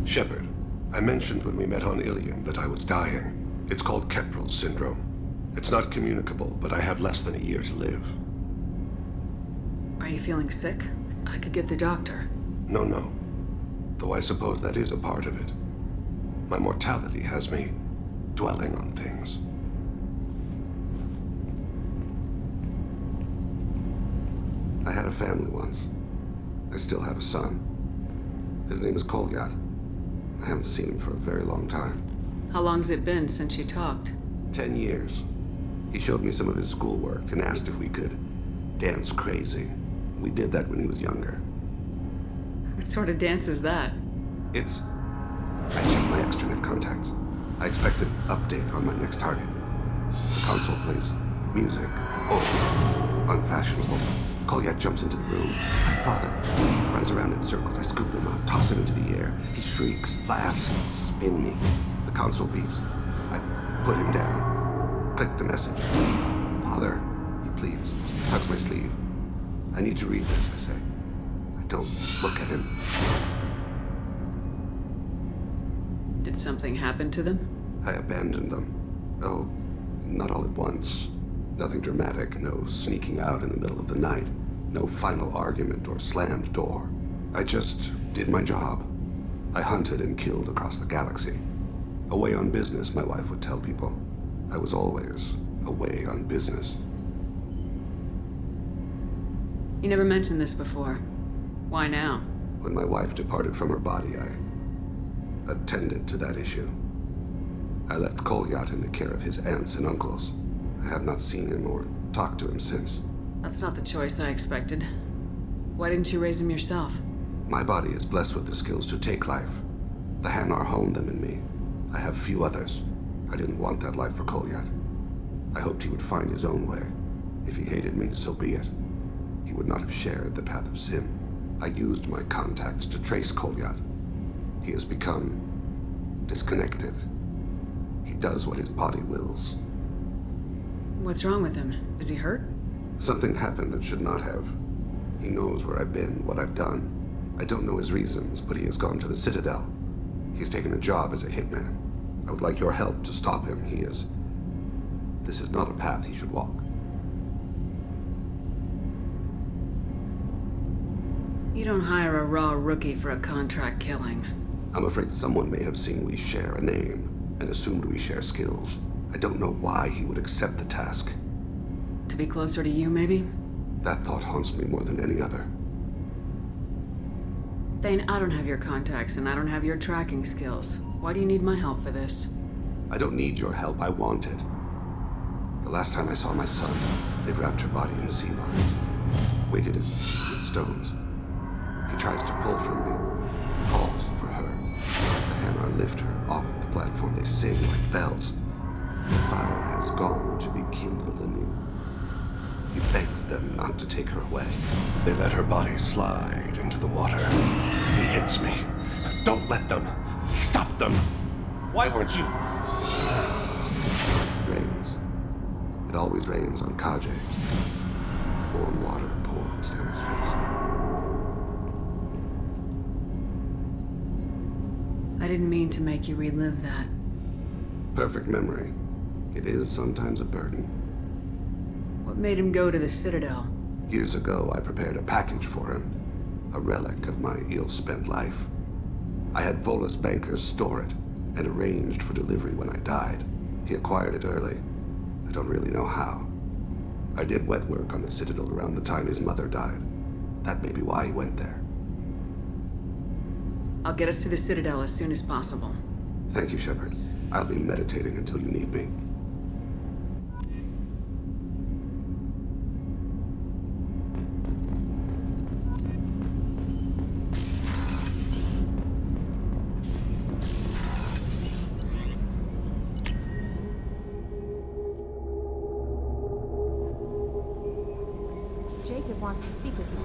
Shepard, I mentioned when we met on Ilium that I was dying. It's called Keprel syndrome. It's not communicable, but I have less than a year to live. Are you feeling sick? I could get the doctor. No. Though I suppose that is a part of it. My mortality has me dwelling on things. I had a family once. I still have a son. His name is Kolyat. I haven't seen him for a very long time. How long's it been since you talked? 10 years. He showed me some of his schoolwork and asked if we could dance crazy. We did that when he was younger. What sort of dance is that? It's... I checked my extranet contacts. I expect an update on my next target. The console plays music. Oh, unfashionable. Kolyat jumps into the room. My father runs around in circles. I scoop him up, toss him into the air. He shrieks, laughs, spin me. The console beeps. I put him down. Click the message. Father, he pleads. Tucks my sleeve. I need to read this, I say. I don't look at him. Did something happen to them? I abandoned them. Oh, not all at once. Nothing dramatic, no sneaking out in the middle of the night, no final argument or slammed door. I just did my job. I hunted and killed across the galaxy. Away on business, my wife would tell people. I was always away on business. You never mentioned this before. Why now? When my wife departed from her body, I attended to that issue. I left Kolyat in the care of his aunts and uncles. I have not seen him or talked to him since. That's not the choice I expected. Why didn't you raise him yourself? My body is blessed with the skills to take life. The Hanar honed them in me. I have few others. I didn't want that life for Kolyat. I hoped he would find his own way. If he hated me, so be it. He would not have shared the path of sin. I used my contacts to trace Kolyat. He has become disconnected. He does what his body wills. What's wrong with him? Is he hurt? Something happened that should not have. He knows where I've been, what I've done. I don't know his reasons, but he has gone to the Citadel. He's taken a job as a hitman. I would like your help to stop him. This is not a path he should walk. You don't hire a raw rookie for a contract killing. I'm afraid someone may have seen we share a name and assumed we share skills. I don't know why he would accept the task. To be closer to you, maybe? That thought haunts me more than any other. Thein, I don't have your contacts and I don't have your tracking skills. Why do you need my help for this? I don't need your help. I want it. The last time I saw my son, they wrapped her body in sea vines, weighted it with stones. He tries to pull from me, calls for her. The Hanar lift her off the platform. They sing like bells. The fire has gone to be kindled anew. He begs them not to take her away. They let her body slide into the water. He hits me. Don't let them. Stop them. Why weren't you? It rains. It always rains on Kaje. Warm water pours down his face. I didn't mean to make you relive that. Perfect memory. It is sometimes a burden. What made him go to the Citadel? Years ago, I prepared a package for him. A relic of my ill-spent life. I had Volus bankers store it and arranged for delivery when I died. He acquired it early. I don't really know how. I did wet work on the Citadel around the time his mother died. That may be why he went there. I'll get us to the Citadel as soon as possible. Thank you, Shepard. I'll be meditating until you need me. Jacob wants to speak with you.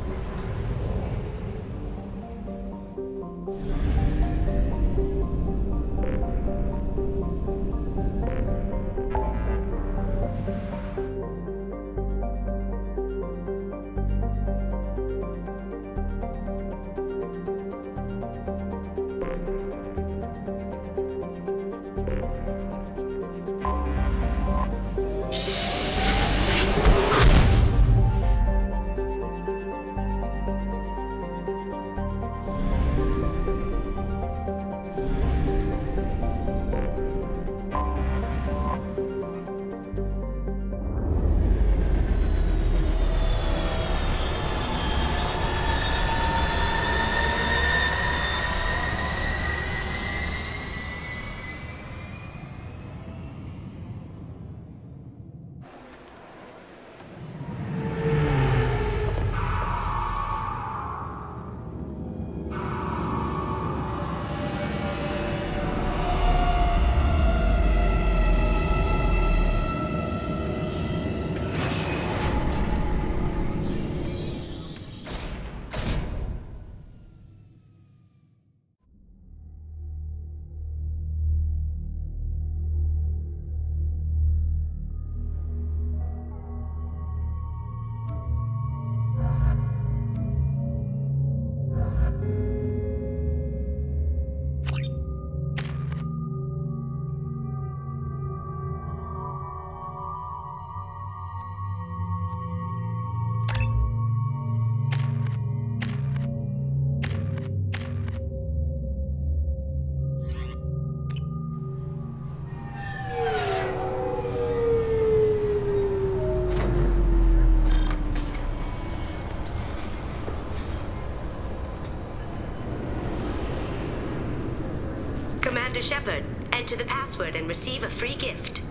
Commander Shepard, enter the password and receive a free gift.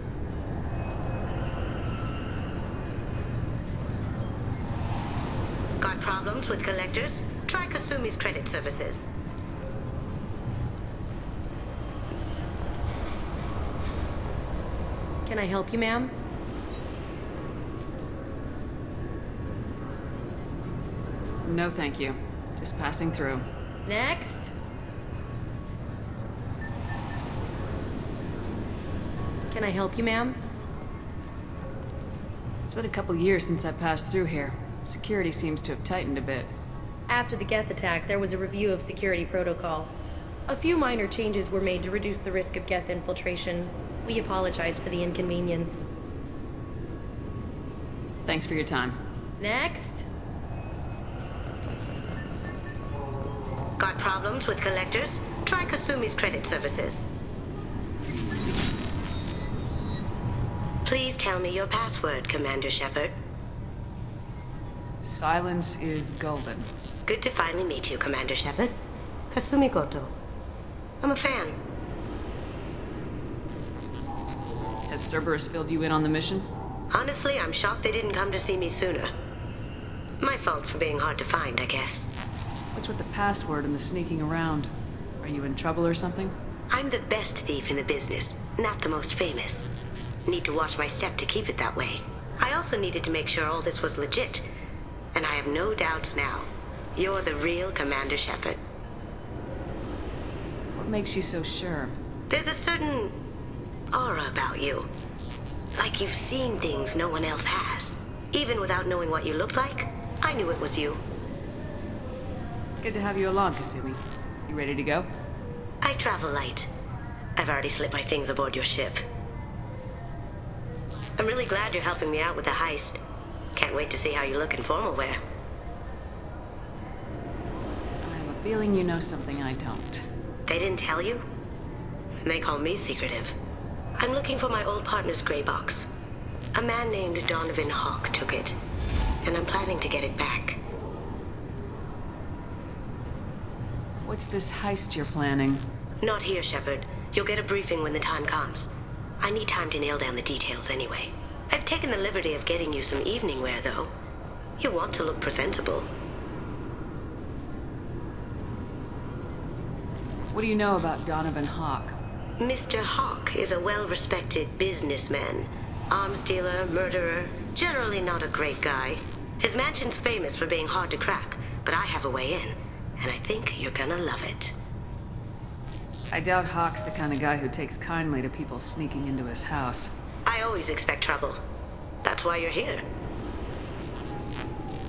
Got problems with collectors? Try Kasumi's credit services. Can I help you, ma'am? No, thank you. Just passing through. Next. Can I help you, ma'am? It's been a couple years since I passed through here. Security seems to have tightened a bit. After the Geth attack, there was a review of security protocol. A few minor changes were made to reduce the risk of Geth infiltration. We apologize for the inconvenience. Thanks for your time. Next. Got problems with collectors? Try Kasumi's credit services. Please tell me your password, Commander Shepard. Silence is golden. Good to finally meet you, Commander Shepard. Kasumi Goto. I'm a fan. Has Cerberus filled you in on the mission? Honestly, I'm shocked they didn't come to see me sooner. My fault for being hard to find, I guess. What's with the password and the sneaking around? Are you in trouble or something? I'm the best thief in the business, not the most famous. Need to watch my step to keep it that way. I also needed to make sure all this was legit. And I have no doubts now. You're the real Commander Shepard. What makes you so sure? There's a certain aura about you. Like you've seen things no one else has. Even without knowing what you looked like, I knew it was you. Good to have you along, Kasumi. You ready to go? I travel light. I've already slipped my things aboard your ship. I'm really glad you're helping me out with the heist. Can't wait to see how you look in formal wear. I have a feeling you know something I don't. They didn't tell you? And they call me secretive. I'm looking for my old partner's gray box. A man named Donovan Hawk took it, and I'm planning to get it back. What's this heist you're planning? Not here, Shepard. You'll get a briefing when the time comes. I need time to nail down the details anyway. I've taken the liberty of getting you some evening wear, though. You want to look presentable. What do you know about Donovan Hawk? Mr. Hawk is a well-respected businessman. Arms dealer, murderer, generally not a great guy. His mansion's famous for being hard to crack, but I have a way in, and I think you're gonna love it. I doubt Hawk's the kind of guy who takes kindly to people sneaking into his house. I always expect trouble. That's why you're here.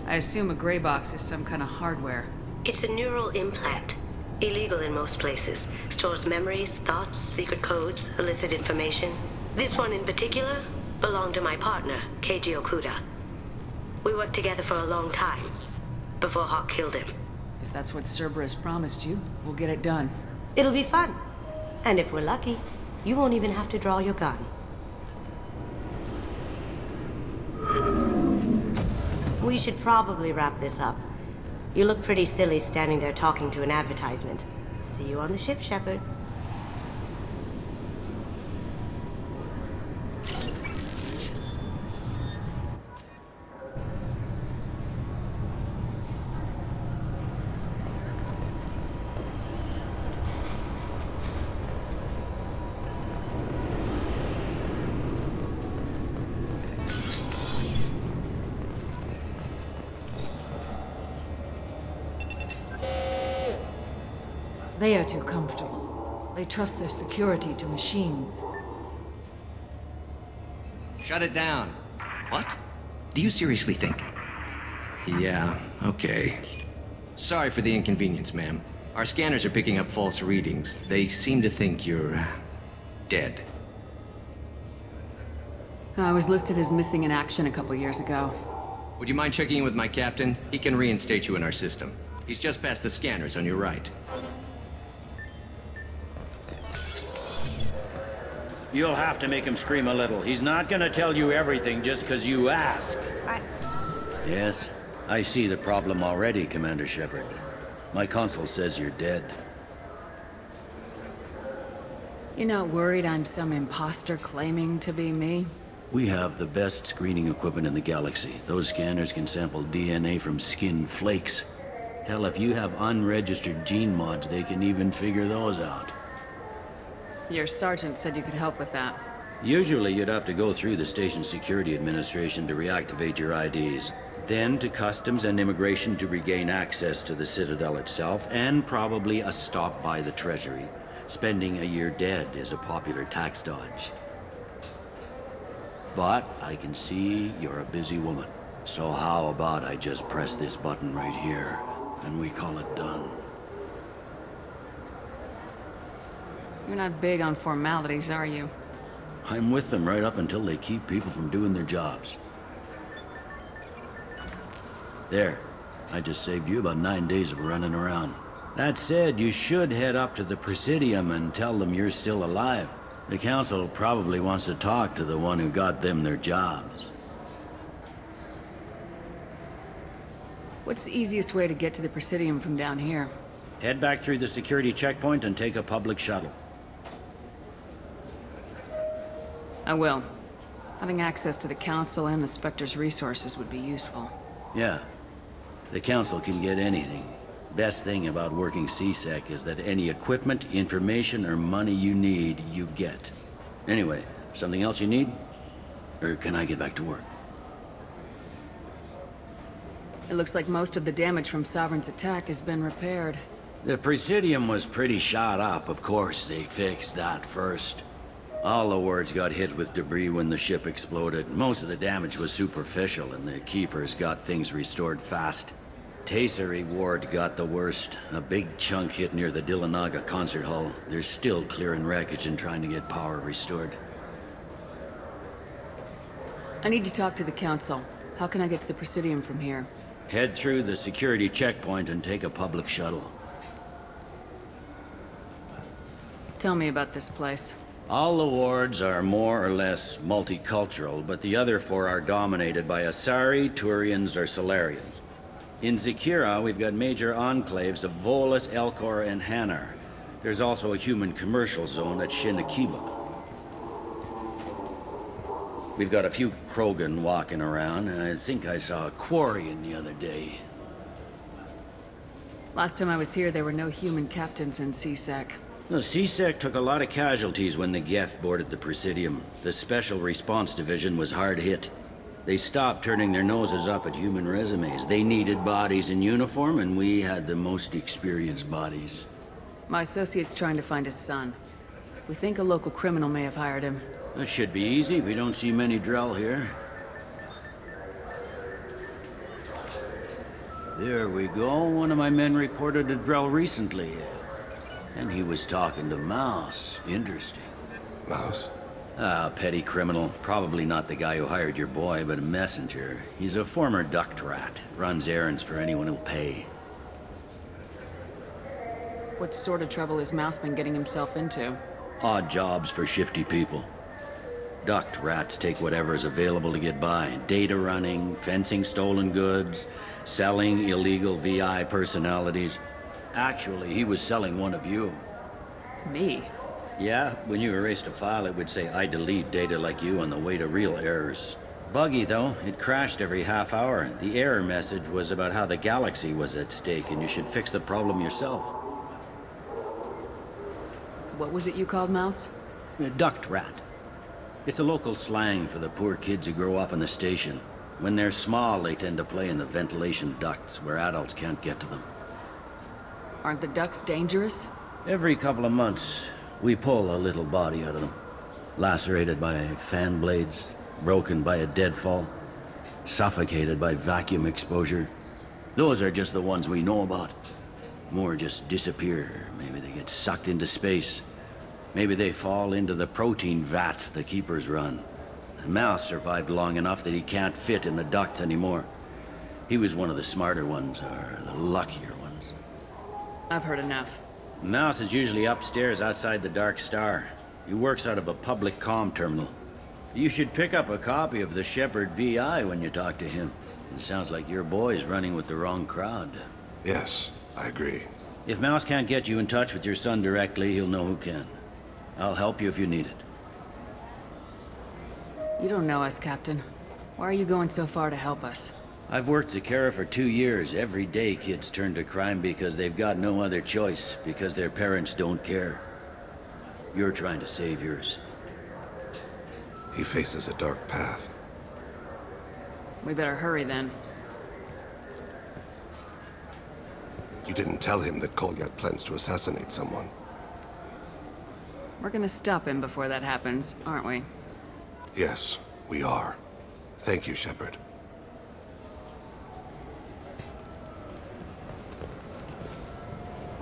I assume a gray box is some kind of hardware. It's a neural implant. Illegal in most places. Stores memories, thoughts, secret codes, illicit information. This one in particular belonged to my partner, Keiji Okuda. We worked together for a long time, before Hawk killed him. If that's what Cerberus promised you, we'll get it done. It'll be fun. And if we're lucky, you won't even have to draw your gun. We should probably wrap this up. You look pretty silly standing there talking to an advertisement. See you on the ship, Shepard. They are too comfortable. They trust their security to machines. Shut it down. What? Do you seriously think? Yeah, okay. Sorry for the inconvenience, ma'am. Our scanners are picking up false readings. They seem to think you're dead. I was listed as missing in action a couple years ago. Would you mind checking in with my captain? He can reinstate you in our system. He's just past the scanners on your right. You'll have to make him scream a little. He's not gonna tell you everything just because you ask. Yes, I see the problem already, Commander Shepard. My console says you're dead. You're not worried I'm some imposter claiming to be me? We have the best screening equipment in the galaxy. Those scanners can sample DNA from skin flakes. Hell, if you have unregistered gene mods, they can even figure those out. Your sergeant said you could help with that. Usually you'd have to go through the station security administration to reactivate your IDs. Then to customs and immigration to regain access to the Citadel itself, and probably a stop by the Treasury. Spending a year dead is a popular tax dodge. But I can see you're a busy woman. So how about I just press this button right here, and we call it done? You're not big on formalities, are you? I'm with them right up until they keep people from doing their jobs. There. I just saved you about 9 days of running around. That said, you should head up to the Presidium and tell them you're still alive. The Council probably wants to talk to the one who got them their jobs. What's the easiest way to get to the Presidium from down here? Head back through the security checkpoint and take a public shuttle. I will. Having access to the Council and the Spectre's resources would be useful. Yeah. The Council can get anything. Best thing about working C-Sec is that any equipment, information, or money you need, you get. Anyway, something else you need? Or can I get back to work? It looks like most of the damage from Sovereign's attack has been repaired. The Presidium was pretty shot up. Of course, they fixed that first. All the wards got hit with debris when the ship exploded. Most of the damage was superficial, and the Keepers got things restored fast. Tasery Ward got the worst. A big chunk hit near the Dillanaga concert hall. They're still clearing wreckage and trying to get power restored. I need to talk to the Council. How can I get to the Presidium from here? Head through the security checkpoint and take a public shuttle. Tell me about this place. All the wards are more or less multicultural, but the other four are dominated by Asari, Turians, or Solarians. In Zakira, we've got major enclaves of Volus, Elcor, and Hanar. There's also a human commercial zone at Shinakiba. We've got a few Krogan walking around, and I think I saw a Quarian the other day. Last time I was here, there were no human captains in C-Sec. The C-Sec took a lot of casualties when the Geth boarded the Presidium. The Special Response Division was hard hit. They stopped turning their noses up at human resumes. They needed bodies in uniform, and we had the most experienced bodies. My associate's trying to find his son. We think a local criminal may have hired him. That should be easy. We don't see many Drell here. There we go. One of my men reported a Drell recently. And he was talking to Mouse. Interesting. Mouse? Ah, petty criminal. Probably not the guy who hired your boy, but a messenger. He's a former duct rat. Runs errands for anyone who'll pay. What sort of trouble has Mouse been getting himself into? Odd jobs for shifty people. Duct rats take whatever's available to get by. Data running, fencing stolen goods, selling illegal VI personalities. Actually, he was selling one of you. Me? Yeah, when you erased a file, it would say, I delete data like you on the way to real errors. Buggy, though. It crashed every half hour. The error message was about how the galaxy was at stake, and you should fix the problem yourself. What was it you called Mouse? A duct rat. It's a local slang for the poor kids who grow up in the station. When they're small, they tend to play in the ventilation ducts, where adults can't get to them. Aren't the ducks dangerous? Every couple of months, we pull a little body out of them. Lacerated by fan blades, broken by a deadfall, suffocated by vacuum exposure. Those are just the ones we know about. More just disappear. Maybe they get sucked into space. Maybe they fall into the protein vats the Keepers run. Mouse survived long enough that he can't fit in the ducts anymore. He was one of the smarter ones, or the luckier ones. I've heard enough. Mouse is usually upstairs outside the Dark Star. He works out of a public comm terminal. You should pick up a copy of the Shepard VI when you talk to him. It sounds like your boy's running with the wrong crowd. Yes, I agree. If Mouse can't get you in touch with your son directly, he'll know who can. I'll help you if you need it. You don't know us, Captain. Why are you going so far to help us? I've worked Zakera for 2 years. Every day kids turn to crime because they've got no other choice, because their parents don't care. You're trying to save yours. He faces a dark path. We better hurry then. You didn't tell him that Kolyat plans to assassinate someone. We're gonna stop him before that happens, aren't we? Yes, we are. Thank you, Shepard.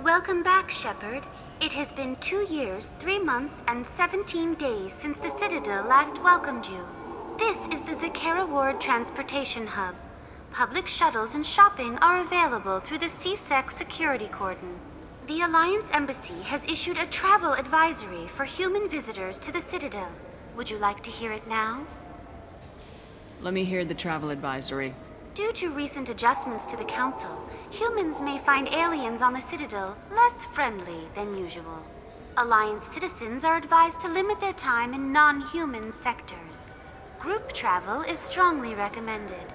Welcome back, Shepard. It has been 2 years, 3 months, and 17 days since the Citadel last welcomed you. This is the Zakera Ward Transportation Hub. Public shuttles and shopping are available through the CSEC security cordon. The Alliance Embassy has issued a travel advisory for human visitors to the Citadel. Would you like to hear it now? Let me hear the travel advisory. Due to recent adjustments to the Council, humans may find aliens on the Citadel less friendly than usual. Alliance citizens are advised to limit their time in non-human sectors. Group travel is strongly recommended.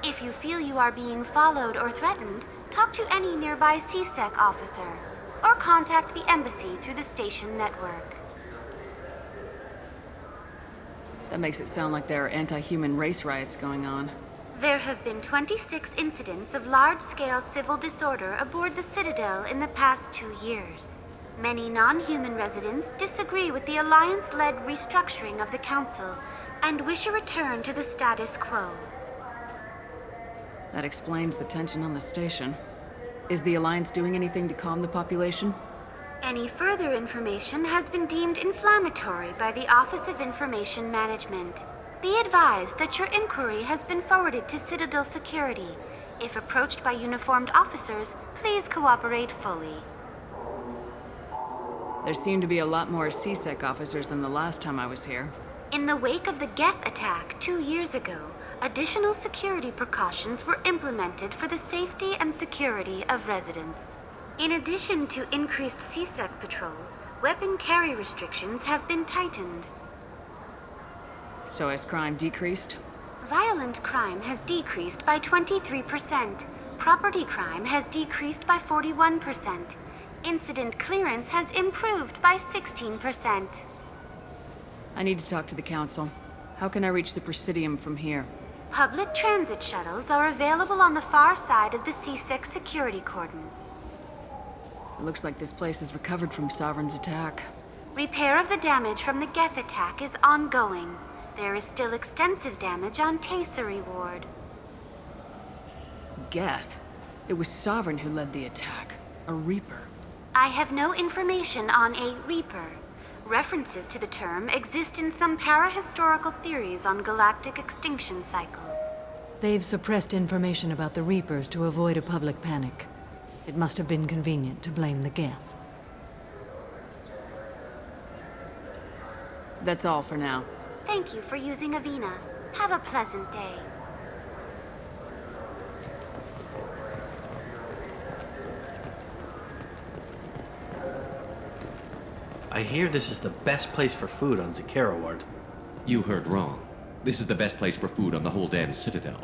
If you feel you are being followed or threatened, talk to any nearby CSEC officer, or contact the Embassy through the station network. That makes it sound like there are anti-human race riots going on. There have been 26 incidents of large-scale civil disorder aboard the Citadel in the past 2 years. Many non-human residents disagree with the Alliance-led restructuring of the Council and wish a return to the status quo. That explains the tension on the station. Is the Alliance doing anything to calm the population? Any further information has been deemed inflammatory by the Office of Information Management. Be advised that your inquiry has been forwarded to Citadel Security. If approached by uniformed officers, please cooperate fully. There seem to be a lot more CSEC officers than the last time I was here. In the wake of the Geth attack 2 years ago, additional security precautions were implemented for the safety and security of residents. In addition to increased CSEC patrols, weapon carry restrictions have been tightened. So has crime decreased? Violent crime has decreased by 23%. Property crime has decreased by 41%. Incident clearance has improved by 16%. I need to talk to the Council. How can I reach the Presidium from here? Public transit shuttles are available on the far side of the CSEC security cordon. It looks like this place has recovered from Sovereign's attack. Repair of the damage from the Geth attack is ongoing. There is still extensive damage on Teyna Ward. Geth? It was Sovereign who led the attack. A Reaper. I have no information on a Reaper. References to the term exist in some parahistorical theories on galactic extinction cycles. They've suppressed information about the Reapers to avoid a public panic. It must have been convenient to blame the Geth. That's all for now. Thank you for using Avina. Have a pleasant day. I hear this is the best place for food on Zakera Ward. You heard wrong. This is the best place for food on the whole damn Citadel.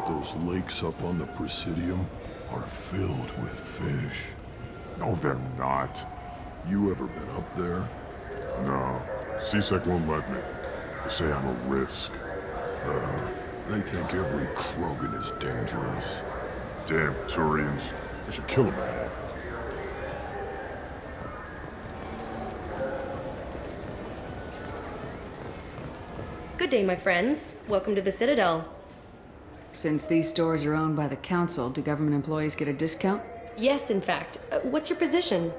Those lakes up on the Presidium are filled with fish. No, they're not. You ever been up there? No. CSEC won't let me. They say I'm a risk. They think every Krogan is dangerous. Damn Turians. I should kill them all. Good day, my friends. Welcome to the Citadel. Since these stores are owned by the Council, do government employees get a discount? Yes, in fact. What's your position?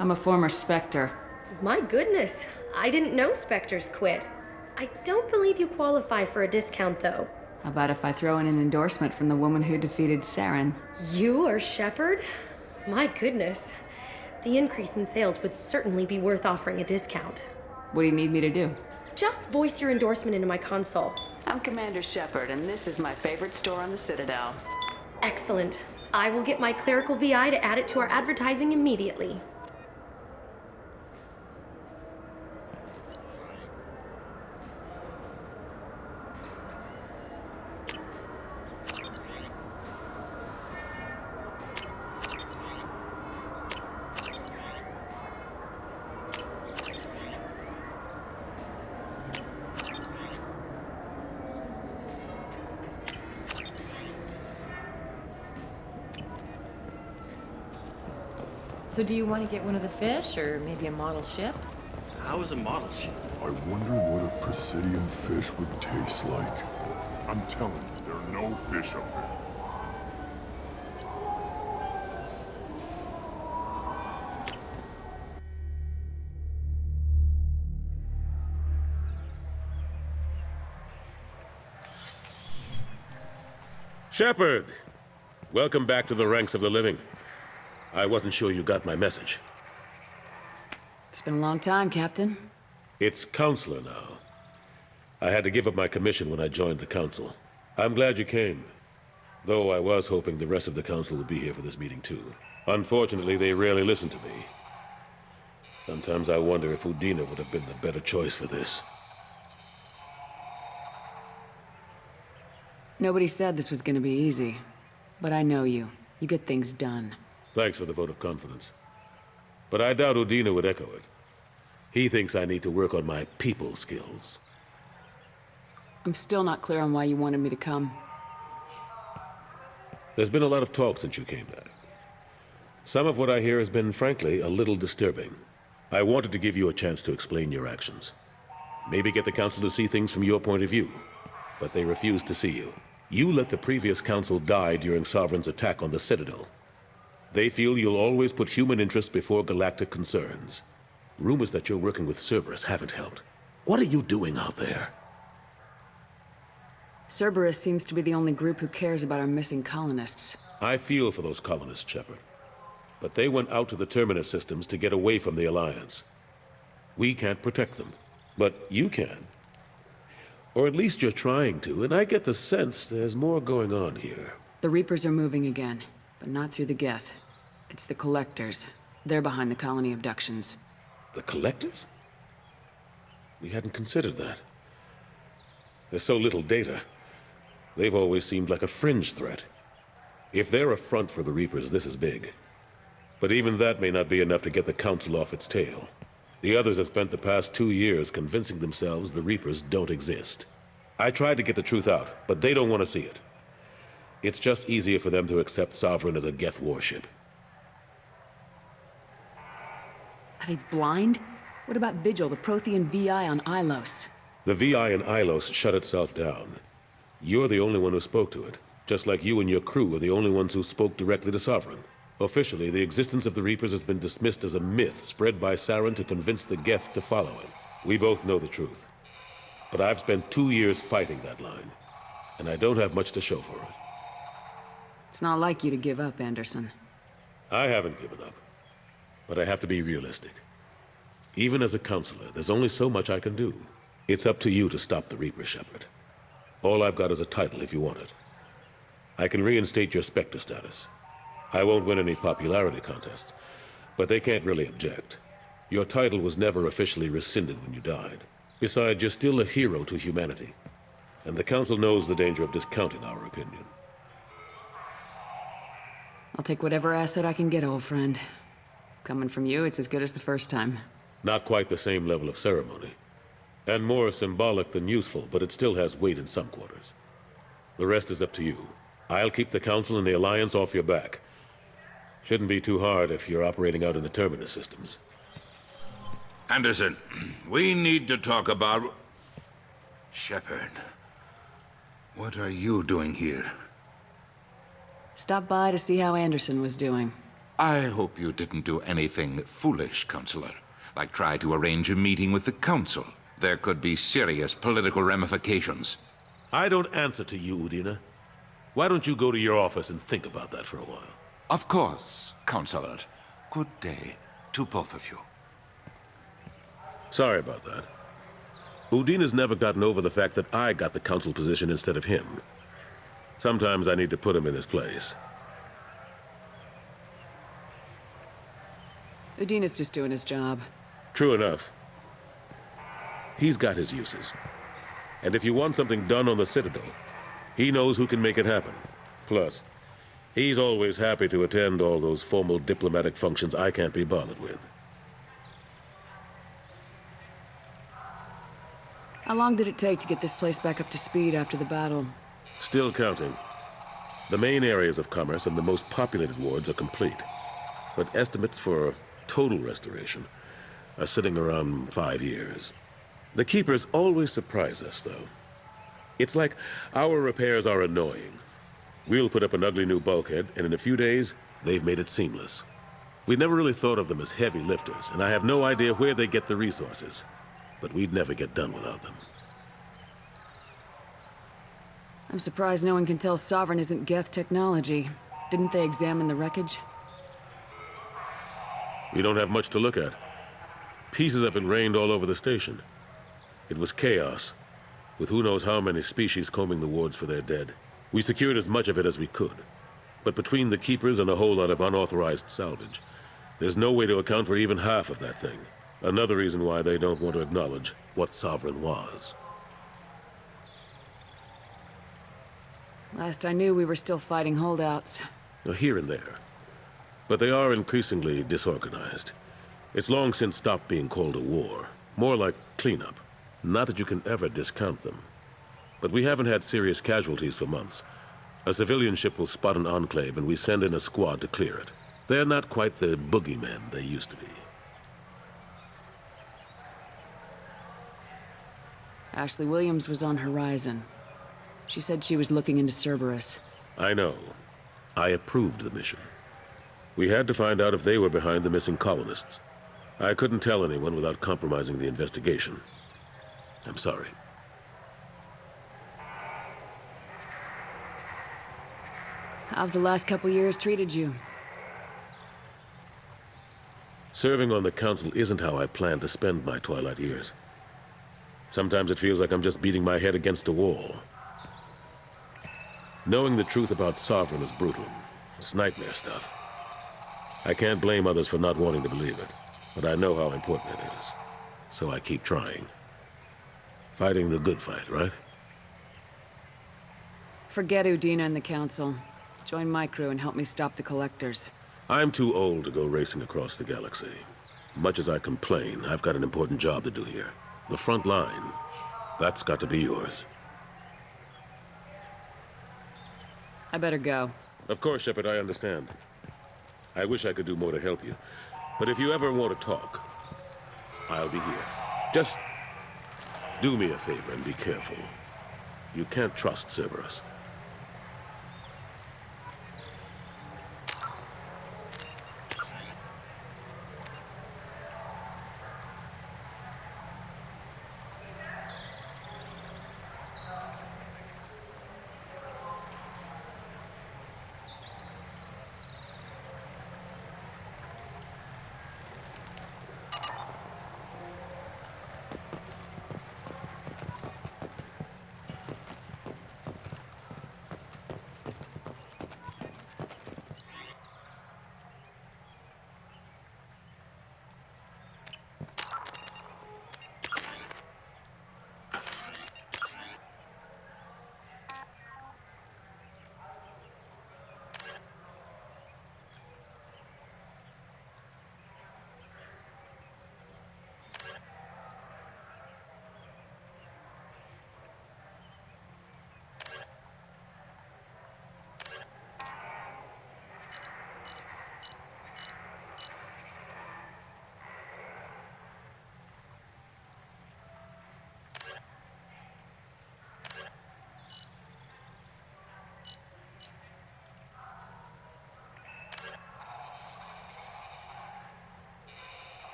I'm a former Spectre. My goodness, I didn't know Spectres quit. I don't believe you qualify for a discount, though. How about if I throw in an endorsement from the woman who defeated Saren? You are Shepard? My goodness. The increase in sales would certainly be worth offering a discount. What do you need me to do? Just voice your endorsement into my console. I'm Commander Shepard, and this is my favorite store on the Citadel. Excellent. I will get my clerical VI to add it to our advertising immediately. So do you want to get one of the fish, or maybe a model ship? How is a model ship? I wonder what a Presidium fish would taste like. I'm telling you, there are no fish up there. Shepard! Welcome back to the ranks of the living. I wasn't sure you got my message. It's been a long time, Captain. It's Counselor now. I had to give up my commission when I joined the Council. I'm glad you came. Though I was hoping the rest of the Council would be here for this meeting too. Unfortunately, they rarely listen to me. Sometimes I wonder if Udina would have been the better choice for this. Nobody said this was gonna be easy. But I know you. You get things done. Thanks for the vote of confidence. But I doubt Udina would echo it. He thinks I need to work on my people skills. I'm still not clear on why you wanted me to come. There's been a lot of talk since you came back. Some of what I hear has been, frankly, a little disturbing. I wanted to give you a chance to explain your actions. Maybe get the Council to see things from your point of view. But they refused to see you. You let the previous Council die during Sovereign's attack on the Citadel. They feel you'll always put human interests before galactic concerns. Rumors that you're working with Cerberus haven't helped. What are you doing out there? Cerberus seems to be the only group who cares about our missing colonists. I feel for those colonists, Shepard. But they went out to the Terminus systems to get away from the Alliance. We can't protect them, but you can. Or at least you're trying to, and I get the sense there's more going on here. The Reapers are moving again, but not through the Geth. It's the Collectors. They're behind the colony abductions. The Collectors? We hadn't considered that. There's so little data. They've always seemed like a fringe threat. If they're a front for the Reapers, this is big. But even that may not be enough to get the Council off its tail. The others have spent the past 2 years convincing themselves the Reapers don't exist. I tried to get the truth out, but they don't want to see it. It's just easier for them to accept Sovereign as a Geth warship. Are they blind? What about Vigil, the Prothean VI on Ilos? The VI in Ilos shut itself down. You're the only one who spoke to it, just like you and your crew are the only ones who spoke directly to Sovereign. Officially, the existence of the Reapers has been dismissed as a myth spread by Saren to convince the Geth to follow him. We both know the truth. But I've spent 2 years fighting that line, and I don't have much to show for it. It's not like you to give up, Anderson. I haven't given up, but I have to be realistic. Even as a counselor, there's only so much I can do. It's up to you to stop the Reaper, Shepard. All I've got is a title if you want it. I can reinstate your Spectre status. I won't win any popularity contests, but they can't really object. Your title was never officially rescinded when you died. Besides, you're still a hero to humanity, and the Council knows the danger of discounting our opinion. I'll take whatever asset I can get, old friend. Coming from you, it's as good as the first time. Not quite the same level of ceremony, and more symbolic than useful, but it still has weight in some quarters. The rest is up to you. I'll keep the Council and the Alliance off your back. Shouldn't be too hard if you're operating out in the Terminus systems. Anderson, we need to talk about... Shepard. What are you doing here? Stopped by to see how Anderson was doing. I hope you didn't do anything foolish, Counselor. Like try to arrange a meeting with the Council. There could be serious political ramifications. I don't answer to you, Udina. Why don't you go to your office and think about that for a while? Of course, Counselor. Good day to both of you. Sorry about that. Udina's never gotten over the fact that I got the Council position instead of him. Sometimes I need to put him in his place. Udina's just doing his job. True enough. He's got his uses. And if you want something done on the Citadel, he knows who can make it happen. Plus, he's always happy to attend all those formal diplomatic functions I can't be bothered with. How long did it take to get this place back up to speed after the battle? Still counting. The main areas of commerce and the most populated wards are complete. But estimates for total restoration are sitting around 5 years. The Keepers always surprise us, though. It's like our repairs are annoying. We'll put up an ugly new bulkhead, and in a few days, they've made it seamless. We never really thought of them as heavy lifters, and I have no idea where they get the resources. But we'd never get done without them. I'm surprised no one can tell Sovereign isn't Geth technology. Didn't they examine the wreckage? We don't have much to look at. Pieces have been rained all over the station. It was chaos, with who knows how many species combing the wards for their dead. We secured as much of it as we could. But between the Keepers and a whole lot of unauthorized salvage, there's no way to account for even half of that thing. Another reason why they don't want to acknowledge what Sovereign was. Last I knew, we were still fighting holdouts. Here and there. But they are increasingly disorganized. It's long since stopped being called a war. More like cleanup. Not that you can ever discount them. But we haven't had serious casualties for months. A civilian ship will spot an enclave and we send in a squad to clear it. They're not quite the boogeymen they used to be. Ashley Williams was on Horizon. She said she was looking into Cerberus. I know. I approved the mission. We had to find out if they were behind the missing colonists. I couldn't tell anyone without compromising the investigation. I'm sorry. How've the last couple years treated you? Serving on the Council isn't how I plan to spend my twilight years. Sometimes it feels like I'm just beating my head against a wall. Knowing the truth about Sovereign is brutal. It's nightmare stuff. I can't blame others for not wanting to believe it, but I know how important it is. So I keep trying. Fighting the good fight, right? Forget Udina and the Council. Join my crew and help me stop the Collectors. I'm too old to go racing across the galaxy. Much as I complain, I've got an important job to do here. The front line, that's got to be yours. I better go. Of course, Shepard, I understand. I wish I could do more to help you. But if you ever want to talk, I'll be here. Just do me a favor and be careful. You can't trust Cerberus.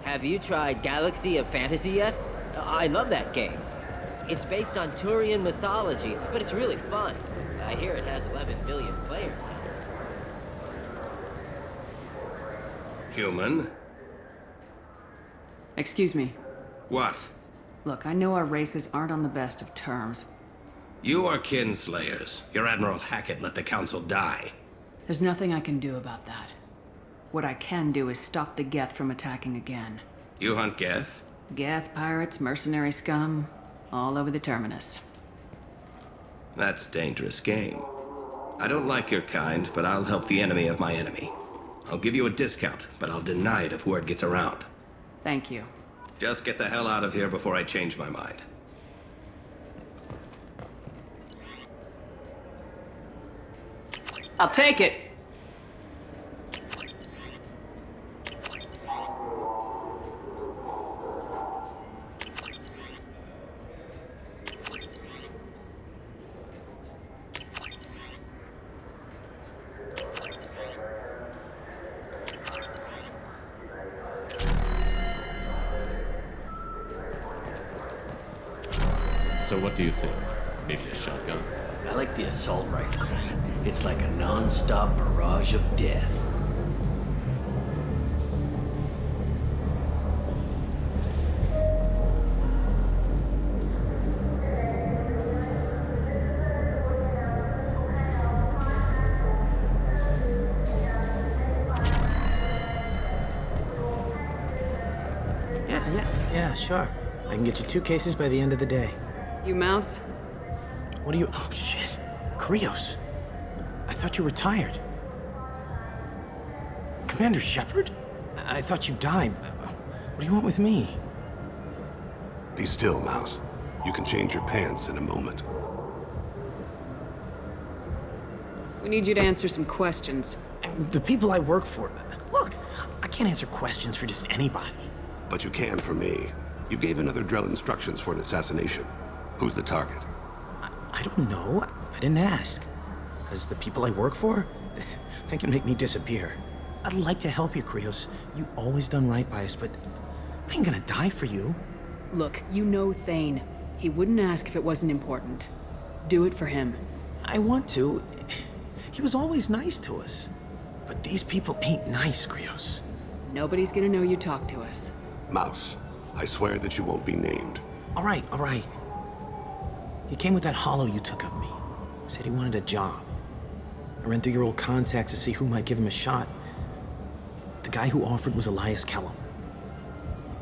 Have you tried Galaxy of Fantasy yet? I love that game. It's based on Turian mythology, but it's really fun. I hear it has 11 billion players now. Human? Excuse me. What? Look, I know our races aren't on the best of terms. You are kinslayers. Your Admiral Hackett let the Council die. There's nothing I can do about that. What I can do is stop the Geth from attacking again. You hunt Geth? Geth, pirates, mercenary scum, all over the Terminus. That's dangerous game. I don't like your kind, but I'll help the enemy of my enemy. I'll give you a discount, but I'll deny it if word gets around. Thank you. Just get the hell out of here before I change my mind. I'll take it! So what do you think? Maybe a shotgun? I like the assault rifle. It's like a non-stop barrage of death. Yeah, sure. I can get you 2 cases by the end of the day. You Mouse? What are you... Oh, shit. Krios. I thought you were retired. Commander Shepard? I thought you died. What do you want with me? Be still, Mouse. You can change your pants in a moment. We need you to answer some questions. The people I work for... Look, I can't answer questions for just anybody. But you can for me. You gave another Drell instructions for an assassination. Who's the target? I don't know. I didn't ask. Because the people I work for, they can make me disappear. I'd like to help you, Krios. You always done right by us, but I ain't gonna die for you. Look, you know Thein. He wouldn't ask if it wasn't important. Do it for him. I want to. He was always nice to us. But these people ain't nice, Krios. Nobody's gonna know you talked to us. Mouse, I swear that you won't be named. All right. He came with that hollow you took of me. Said he wanted a job. I ran through your old contacts to see who might give him a shot. The guy who offered was Elias Kellum.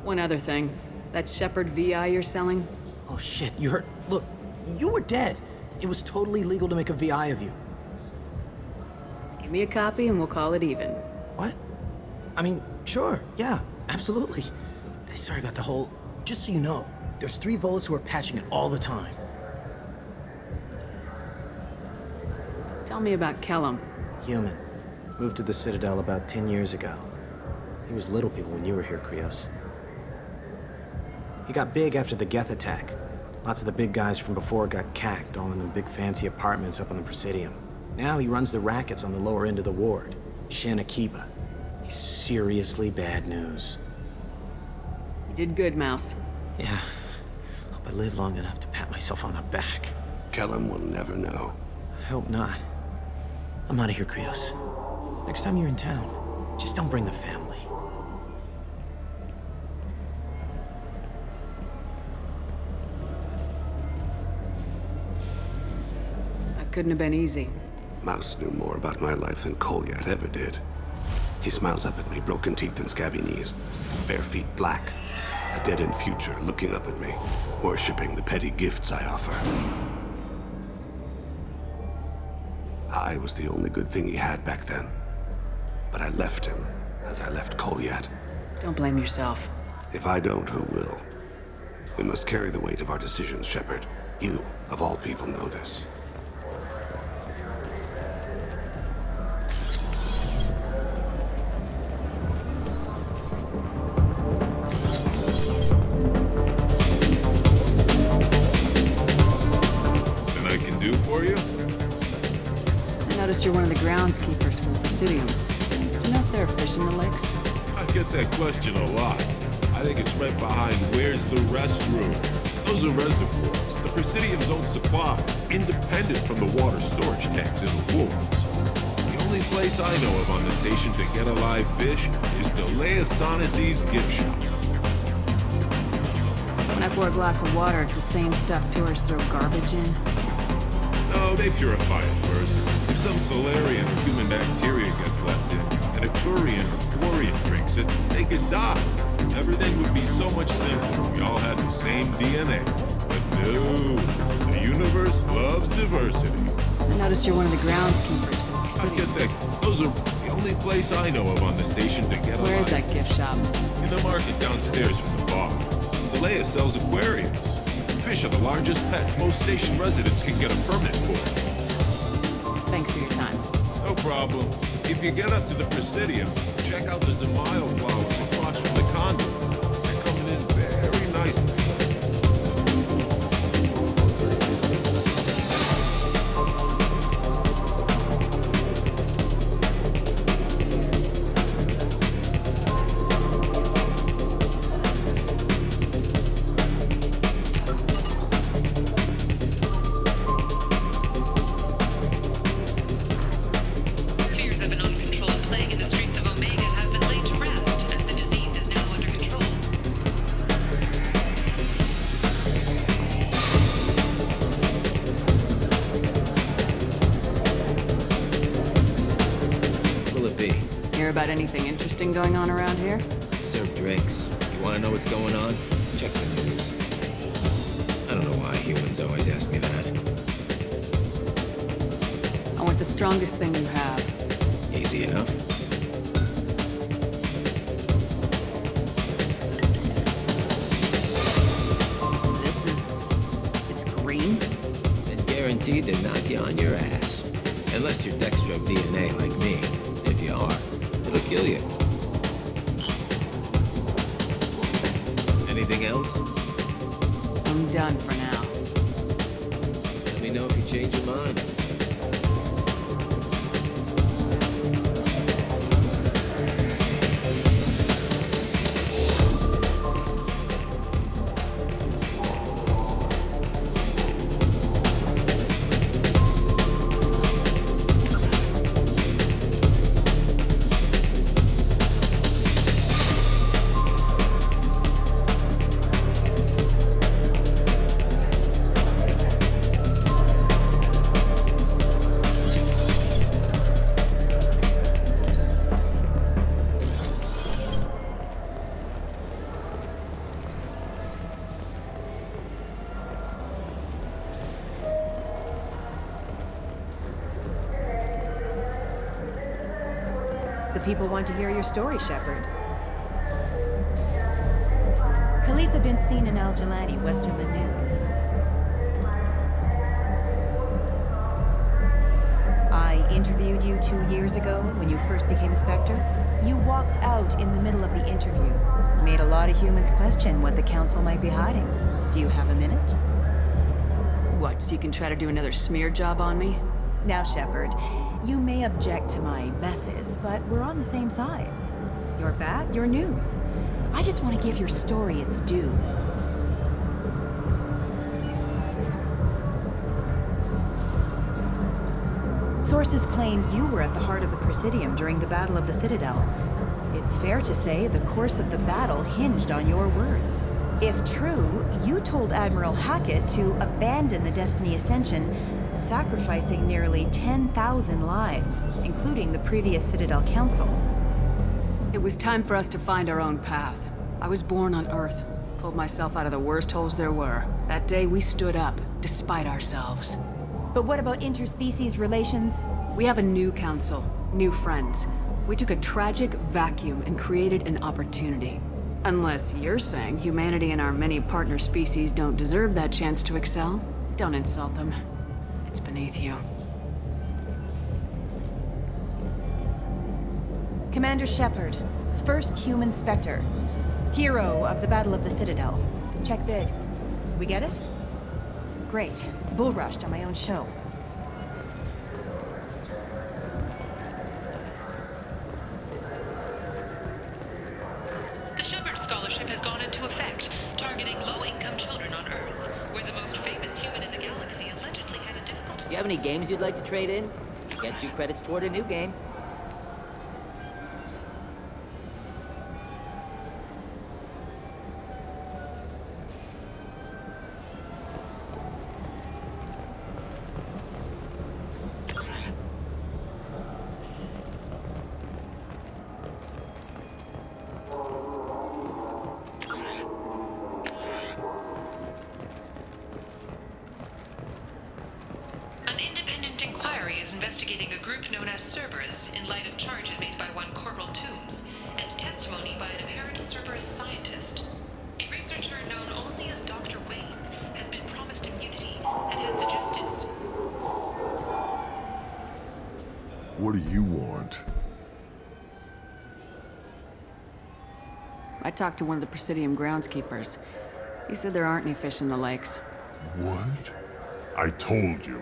One other thing. That Shepard VI you're selling? Oh shit, you heard... Look, you were dead. It was totally legal to make a VI of you. Give me a copy and we'll call it even. What? I mean, sure, yeah, absolutely. Sorry about the whole... Just so you know, there's 3 Volus who are patching it all the time. Tell me about Kellum. Human. Moved to the Citadel about 10 years ago. He was little people when you were here, Krios. He got big after the Geth attack. Lots of the big guys from before got cacked, all in them big fancy apartments up on the Presidium. Now he runs the rackets on the lower end of the ward, Shin Akiba. He's seriously bad news. You did good, Mouse. Yeah. Hope I live long enough to pat myself on the back. Kellum will never know. I hope not. I'm out of here, Krios. Next time you're in town, just don't bring the family. That couldn't have been easy. Mouse knew more about my life than Kolyat ever did. He smiles up at me, broken teeth and scabby knees. Bare feet black. A dead-end future looking up at me, worshipping the petty gifts I offer. I was the only good thing he had back then. But I left him, as I left Kolyat. Don't blame yourself. If I don't, who will? We must carry the weight of our decisions, Shepard. You, of all people, know this. You're one of the groundskeepers for the Presidium. Do you know if there are fish in the lakes? I get that question a lot. I think it's right behind Where's the Restroom. Those are reservoirs, the Presidium's own supply, independent from the water storage tanks in the wharves. The only place I know of on the station to get a live fish is Deleasonesi's gift shop. When I pour a glass of water, it's the same stuff tourists throw garbage in. No, they purify it first. If some Solarian or human bacteria gets left in, and a Turian or Quarian drinks it, they could die. Everything would be so much simpler if we all had the same DNA. But no, the universe loves diversity. I noticed you're one of the groundskeepers for the I Presidium. get that. Those are the only place I know of on the station to get a Where is live. that gift shop? In the market downstairs from the bar. Delea sells aquariums. Fish are the largest pets most station residents can get a permit for. Thanks for your time. No problem. If you get up to the Presidium, check out the Zemaio flowers across from the conduit. They're coming in very nicely. Fears of an uncontrolled plague in the streets of Omega have been laid to rest, as the disease is now under control. Will it be? Hear about anything interesting going on around here? Serve drinks. You wanna know what's going on? Check the news. I don't know why humans always ask me that. I want the strongest thing you have. Easy enough. It's green? And guaranteed to knock you on your ass. Unless you're dextro DNA like me. If you are, it'll kill you. Anything else? I'm done for now. Let me know if you change your mind. The people want to hear your story, Shepard. Khaleesa been seen in Al-Jalani, Westerland News. I interviewed you 2 years ago when you first became a Spectre. You walked out in the middle of the interview. Made a lot of humans question what the Council might be hiding. Do you have a minute? What, so you can try to do another smear job on me? Now, Shepard, you may object to my methods, but we're on the same side. You're bad, you're news. I just want to give your story its due. Sources claim you were at the heart of the Presidium during the Battle of the Citadel. It's fair to say the course of the battle hinged on your words. If true, you told Admiral Hackett to abandon the Destiny Ascension, sacrificing nearly 10,000 lives, including the previous Citadel Council. It was time for us to find our own path. I was born on Earth, pulled myself out of the worst holes there were. That day we stood up, despite ourselves. But what about interspecies relations? We have a new council, new friends. We took a tragic vacuum and created an opportunity. Unless you're saying humanity and our many partner species don't deserve that chance to excel, don't insult them. It's beneath you. Commander Shepard, first human Spectre. Hero of the Battle of the Citadel. Check bid. We get it? Great. Bull rushed on my own show. The Shepard Scholarship has gone you have any games you'd like to trade in? Get you credits toward a new game. An independent inquiry is investigating a group known as Cerberus in light of charges made by one Corporal Toombs and testimony by an apparent Cerberus scientist. A researcher known only as Dr. Wayne has been promised immunity and has suggested... What do you want? I talked to one of the Presidium groundskeepers. He said there aren't any fish in the lakes. What? I told you.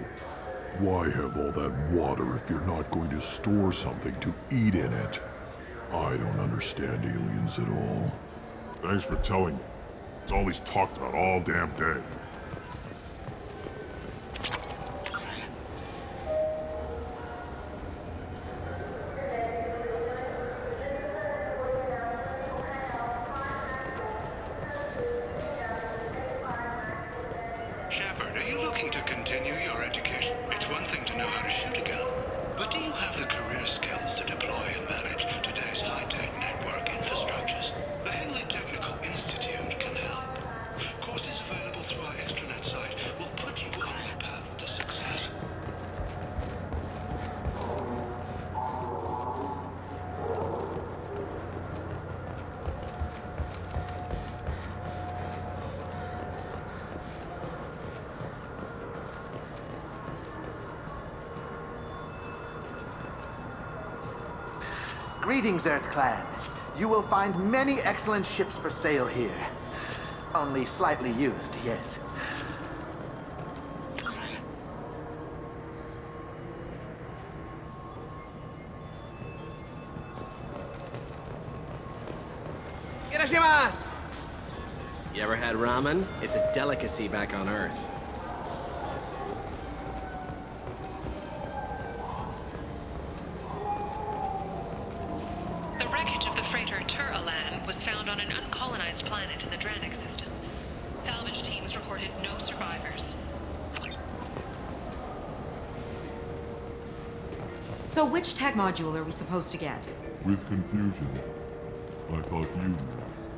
Why have all that water if you're not going to store something to eat in it? I don't understand aliens at all. Thanks for telling me. It's all he's talked about all damn day. Shepard, are you looking to continue your education? It's one thing to know how to shoot a gun, but do you have the career skills to deploy and manage today's high-tech network infrastructures? The Henley Technical Institute can help. Courses available through our extranet site will put you on the path to success. Greetings, Earth Clan. You will find many excellent ships for sale here. Only slightly used, yes. Irashimasu! You ever had ramen? It's a delicacy back on Earth. The wreckage of the freighter Tur-Alan was found on an uncolonized planet in the Dranik system. Salvage teams reported no survivors. So which tech module are we supposed to get? With confusion. I thought you knew.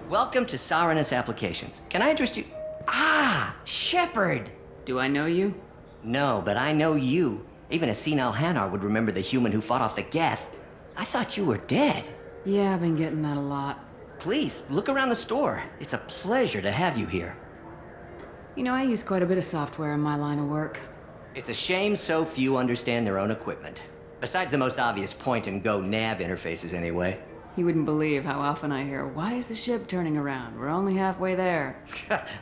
Welcome to Saranus Applications. Can I interest you? Ah, Shepard! Do I know you? No, but I know you. Even a senile Hanar would remember the human who fought off the Geth. I thought you were dead. Yeah, I've been getting that a lot. Please, look around the store. It's a pleasure to have you here. You know, I use quite a bit of software in my line of work. It's a shame so few understand their own equipment. Besides the most obvious point-and-go nav interfaces, anyway. You wouldn't believe how often I hear, "Why is the ship turning around? We're only halfway there."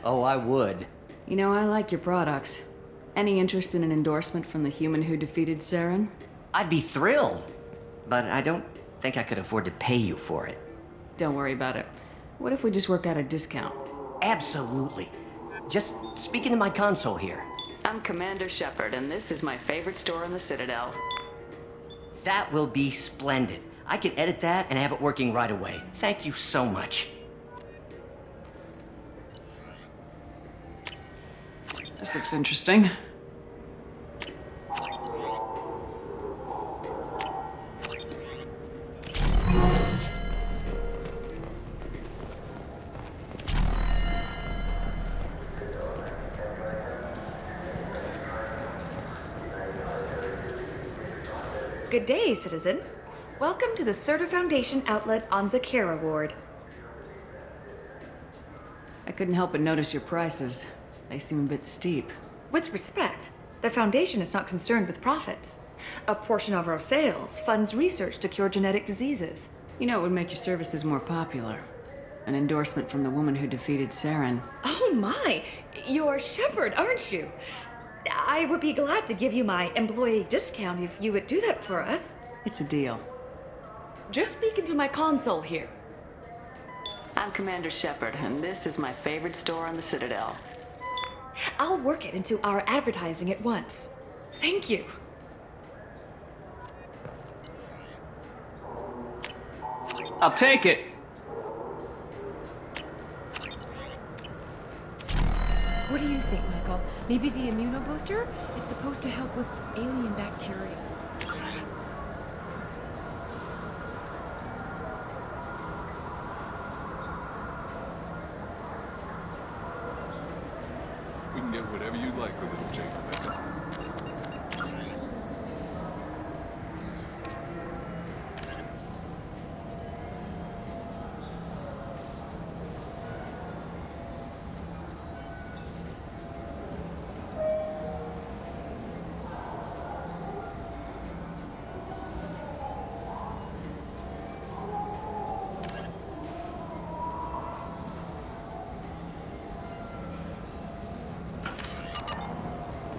Oh, I would. You know, I like your products. Any interest in an endorsement from the human who defeated Saren? I'd be thrilled. But I don't think I could afford to pay you for it. Don't worry about it. What if we just work out a discount? Absolutely. Just speak into my console here. I'm Commander Shepard, and this is my favorite store on the Citadel. That will be splendid. I can edit that and have it working right away. Thank you so much. This looks interesting. Good day, citizen. Welcome to the Certa Foundation outlet on Zakera Ward. I couldn't help but notice your prices. They seem a bit steep. With respect, the Foundation is not concerned with profits. A portion of our sales funds research to cure genetic diseases. You know, it would make your services more popular. An endorsement from the woman who defeated Saren. Oh my! You're Shepard, aren't you? I would be glad to give you my employee discount if you would do that for us. It's a deal. Just speak into my console here. I'm Commander Shepard, and this is my favorite store on the Citadel. I'll work it into our advertising at once. Thank you. I'll take it. What do you think, Michael? Maybe the immunobooster? It's supposed to help with alien bacteria. We can get whatever you'd like for little Jake.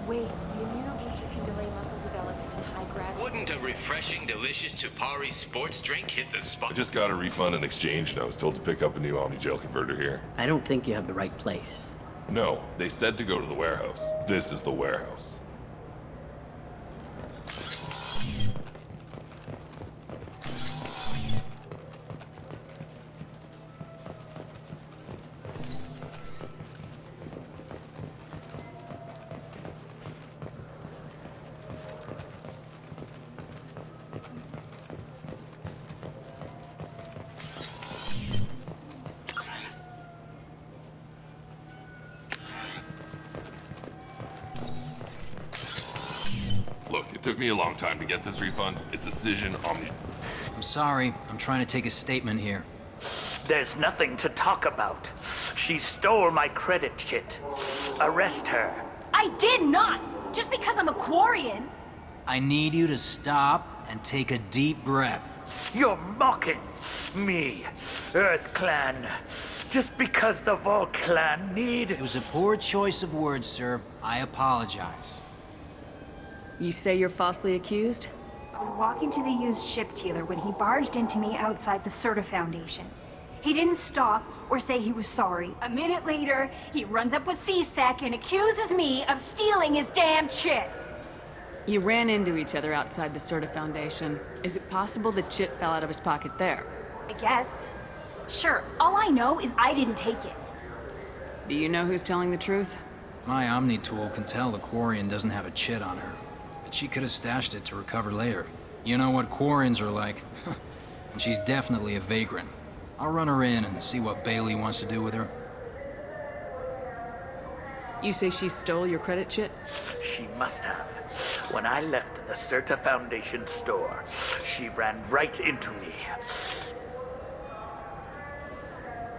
Wait, the immunobooster can delay muscle development in high gravity. Wouldn't a refreshing, delicious Tupari sports drink hit the spot? I just got a refund and exchange, and I was told to pick up a new Omni-Gel converter here. I don't think you have the right place. No, they said to go to the warehouse. This is the warehouse. Look, it took me a long time to get this refund. It's Decision Omni. I'm sorry. I'm trying to take a statement here. There's nothing to talk about. She stole my credit chit. Arrest her. I did not! Just because I'm a Quarian! I need you to stop and take a deep breath. You're mocking me, Earth Clan. Just because the Vol Clan need... It was a poor choice of words, sir. I apologize. You say you're falsely accused? I was walking to the used ship dealer when he barged into me outside the Serta Foundation. He didn't stop or say he was sorry. A minute later, he runs up with C-Sec and accuses me of stealing his damn chit. You ran into each other outside the Serta Foundation. Is it possible the chit fell out of his pocket there? I guess. Sure, all I know is I didn't take it. Do you know who's telling the truth? My Omni tool can tell the Quarian doesn't have a chit on her. But she could have stashed it to recover later. You know what Quarians are like. And she's definitely a vagrant. I'll run her in and see what Bailey wants to do with her. You say she stole your credit chit? She must have. When I left the Serta Foundation store, she ran right into me.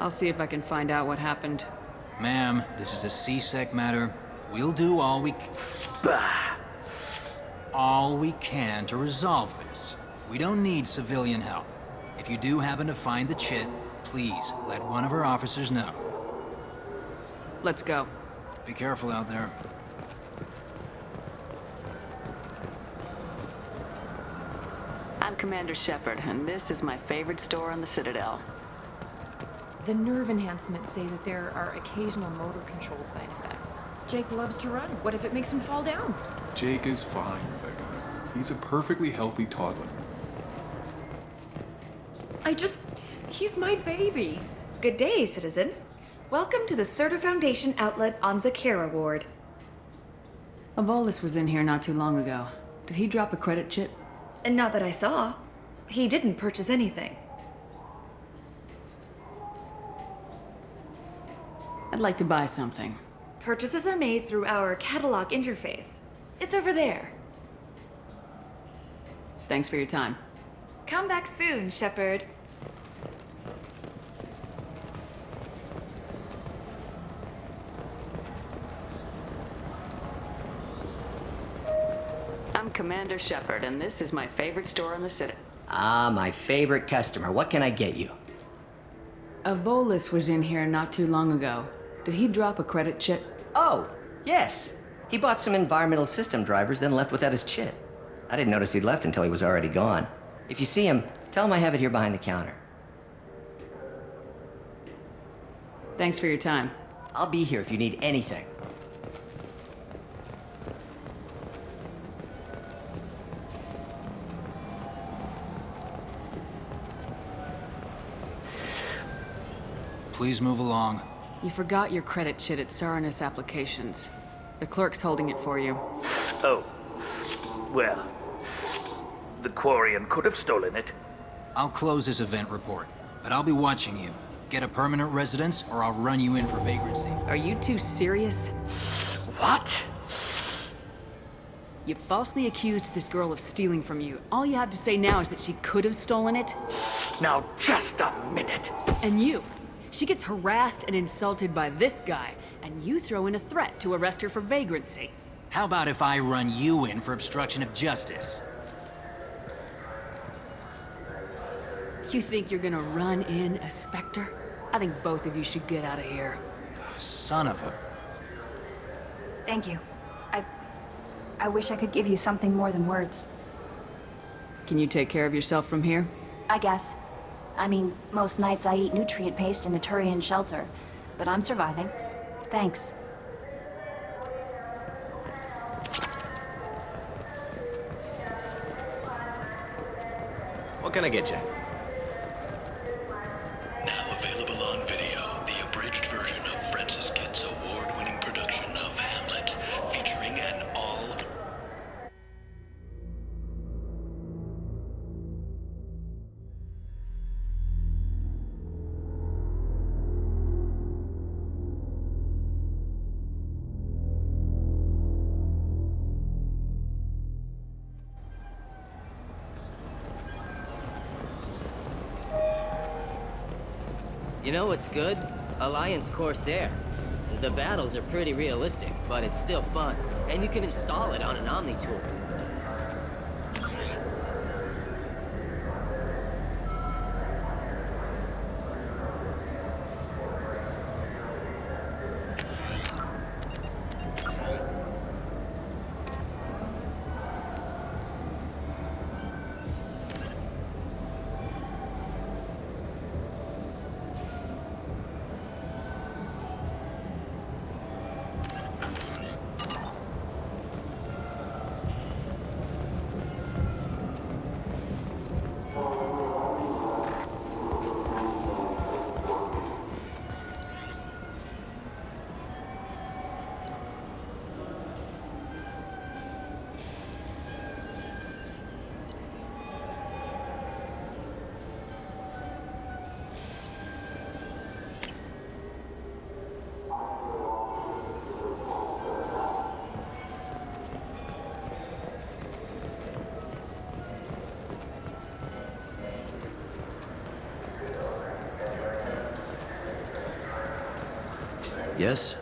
I'll see if I can find out what happened. Ma'am, this is a C-Sec matter. We'll do all we can to resolve this. We don't need civilian help. If you do happen to find the chit, please let one of our officers know. Let's go. Be careful out there. I'm Commander Shepard, and this is my favorite store on the Citadel. The nerve enhancements say that there are occasional motor control side effects. Jake loves to run. What if it makes him fall down? Jake is fine, Rebecca. He's a perfectly healthy toddler. He's my baby. Good day, citizen. Welcome to the Serta Foundation outlet on Zakera Ward. A Volus was in here not too long ago. Did he drop a credit chit? And not that I saw. He didn't purchase anything. I'd like to buy something. Purchases are made through our catalog interface. It's over there. Thanks for your time. Come back soon, Shepard. I'm Commander Shepard, and this is my favorite store on the city. Ah, my favorite customer. What can I get you? A Volus was in here not too long ago. Did he drop a credit chit? Oh, yes. He bought some environmental system drivers, then left without his chit. I didn't notice he'd left until he was already gone. If you see him, tell him I have it here behind the counter. Thanks for your time. I'll be here if you need anything. please move along. You forgot your credit chit at Saranus Applications. The clerk's holding it for you. Oh. Well, the Quarian could have stolen it. I'll close this event report, but I'll be watching you. Get a permanent residence, or I'll run you in for vagrancy. Are you two serious? What? You falsely accused this girl of stealing from you. All you have to say now is that she could have stolen it? Now, just a minute. And you. She gets harassed and insulted by this guy, and you throw in a threat to arrest her for vagrancy. How about if I run you in for obstruction of justice? You think you're gonna run in a Spectre? I think both of you should get out of here. Son of a... Thank you. I wish I could give you something more than words. Can you take care of yourself from here? I guess. I mean, most nights I eat nutrient paste in a Turian shelter, but I'm surviving. Thanks. What can I get you? Now available on video, the abridged version of Francis Kidd's award-winning production of Hamlet, featuring an all... You know what's good? Alliance Corsair. The battles are pretty realistic, but it's still fun. And you can install it on an Omni tool. Yes?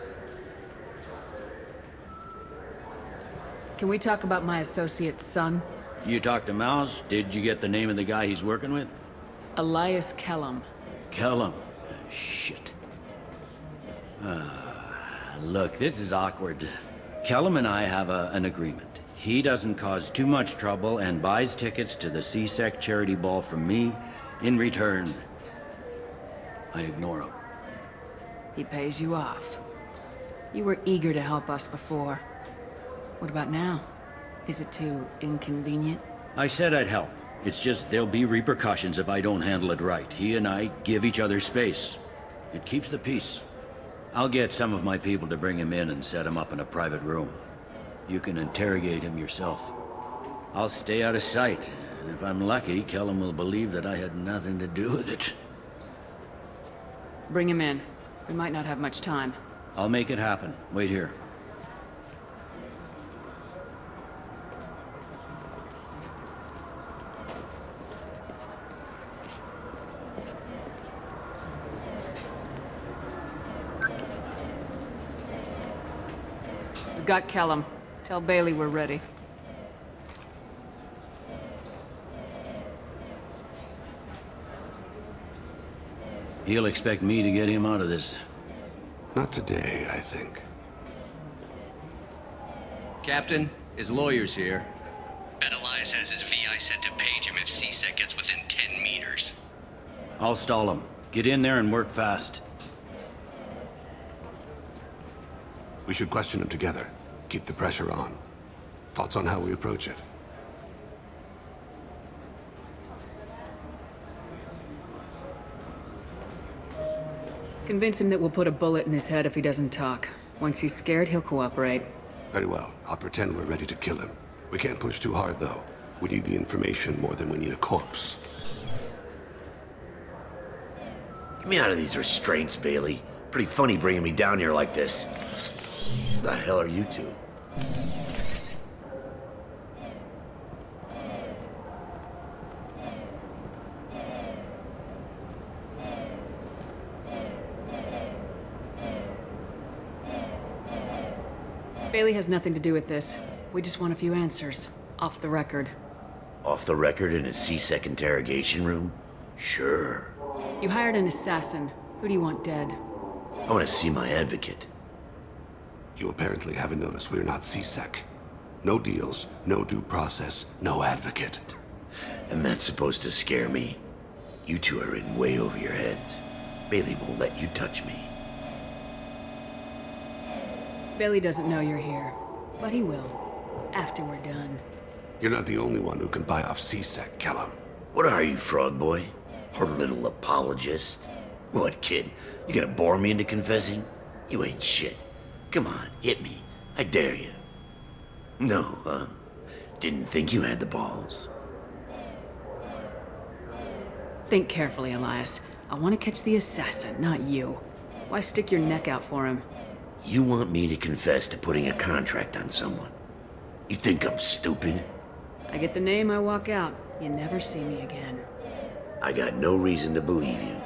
Can we talk about my associate's son? You talked to Mouse? Did you get the name of the guy he's working with? Elias Kellum. Kellum. Shit. Look, this is awkward. Kellum and I have an agreement. He doesn't cause too much trouble and buys tickets to the C-Sec charity ball from me. In return, I ignore him. He pays you off. You were eager to help us before. What about now? Is it too inconvenient? I said I'd help. It's just there'll be repercussions if I don't handle it right. He and I give each other space. It keeps the peace. I'll get some of my people to bring him in and set him up in a private room. You can interrogate him yourself. I'll stay out of sight, and if I'm lucky, Kellum will believe that I had nothing to do with it. Bring him in. We might not have much time. I'll make it happen. Wait here. We've got Kellum. Tell Bailey we're ready. He'll expect me to get him out of this. Not today, I think. Captain, his lawyer's here. Bet Elias has his VI set to page him if C-Sec gets within 10 meters. I'll stall him. Get in there and work fast. We should question him together. Keep the pressure on. Thoughts on how we approach it? Convince him that we'll put a bullet in his head if he doesn't talk. Once he's scared, he'll cooperate. Very well. I'll pretend we're ready to kill him. We can't push too hard, though. We need the information more than we need a corpse. Get me out of these restraints, Bailey. Pretty funny bringing me down here like this. What the hell are you two? Bailey has nothing to do with this. We just want a few answers. Off the record. Off the record in a C-Sec interrogation room? Sure. You hired an assassin. Who do you want dead? I want to see my advocate. You apparently haven't noticed we're not C-Sec. No deals, no due process, no advocate. And that's supposed to scare me? You two are in way over your heads. Bailey won't let you touch me. Bailey doesn't know you're here, but he will, after we're done. You're not the only one who can buy off C-Sec, Kellum. What are you, frog boy? Her little apologist? What, kid? You gonna bore me into confessing? You ain't shit. Come on, hit me. I dare you. No, huh? Didn't think you had the balls. Think carefully, Elias. I want to catch the assassin, not you. Why stick your neck out for him? You want me to confess to putting a contract on someone? You think I'm stupid? I get the name, I walk out. You never see me again. I got no reason to believe you.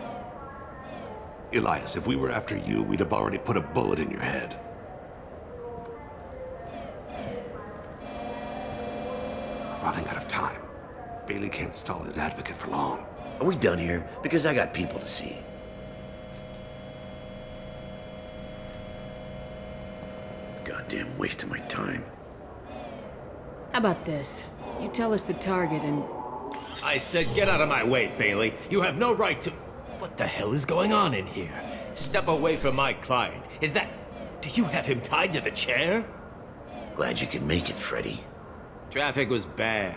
Elias, if we were after you, we'd have already put a bullet in your head. We're running out of time. Bailey can't stall his advocate for long. Are we done here? Because I got people to see. Goddamn waste of my time. How about this? You tell us the target and... I said get out of my way, Bailey. You have no right to... What the hell is going on in here? Step away from my client. Is that... Do you have him tied to the chair? Glad you could make it, Freddy. Traffic was bad.